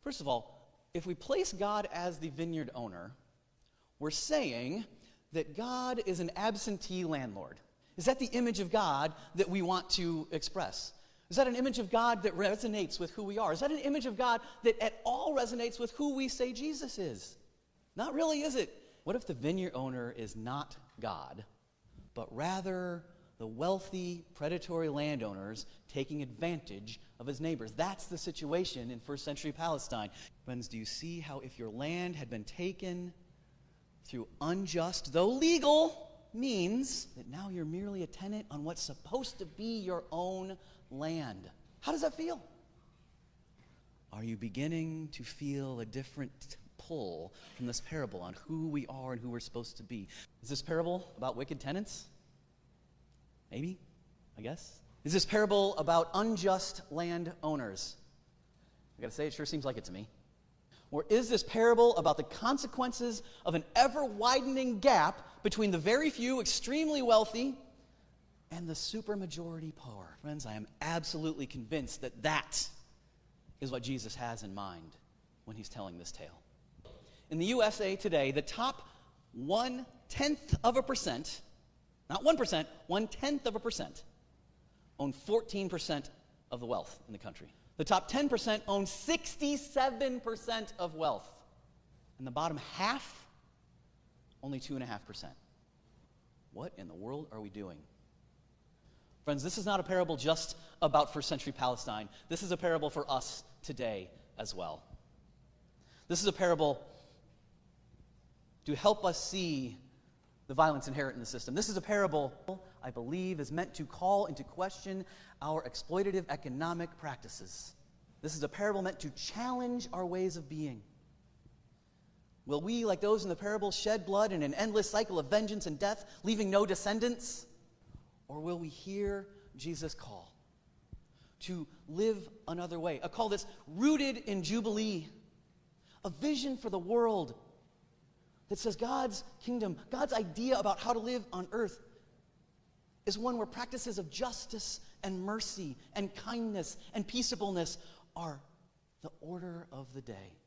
First of all, if we place God as the vineyard owner, we're saying that God is an absentee landlord. Is that the image of God that we want to express? Is that an image of God that resonates with who we are? Is that an image of God that at all resonates with who we say Jesus is? Not really, is it? What if the vineyard owner is not God, but rather the wealthy, predatory landowners taking advantage of his neighbors? That's the situation in first century Palestine. Friends, do you see how if your land had been taken through unjust, though legal, means that now you're merely a tenant on what's supposed to be your own land? How does that feel? Are you beginning to feel a different pull from this parable on who we are and who we're supposed to be? Is this parable about wicked tenants? Maybe, I guess. Is this parable about unjust landowners? I gotta say, it sure seems like it to me. Or is this parable about the consequences of an ever-widening gap between the very few extremely wealthy and the supermajority poor? Friends, I am absolutely convinced that that is what Jesus has in mind when he's telling this tale. In the USA today, the top 0.1%, not 1%, 0.1%, own 14% of the wealth in the country. The top 10% own 67% of wealth. And the bottom half, only 2.5%. What in the world are we doing? Friends, this is not a parable just about first century Palestine. This is a parable for us today as well. This is a parable to help us see the violence inherent in the system. This is a parable, I believe, is meant to call into question our exploitative economic practices. This is a parable meant to challenge our ways of being. Will we, like those in the parable, shed blood in an endless cycle of vengeance and death, leaving no descendants? Or will we hear Jesus' call to live another way, a call that's rooted in Jubilee, a vision for the world that says God's kingdom, God's idea about how to live on earth is one where practices of justice and mercy and kindness and peaceableness are the order of the day.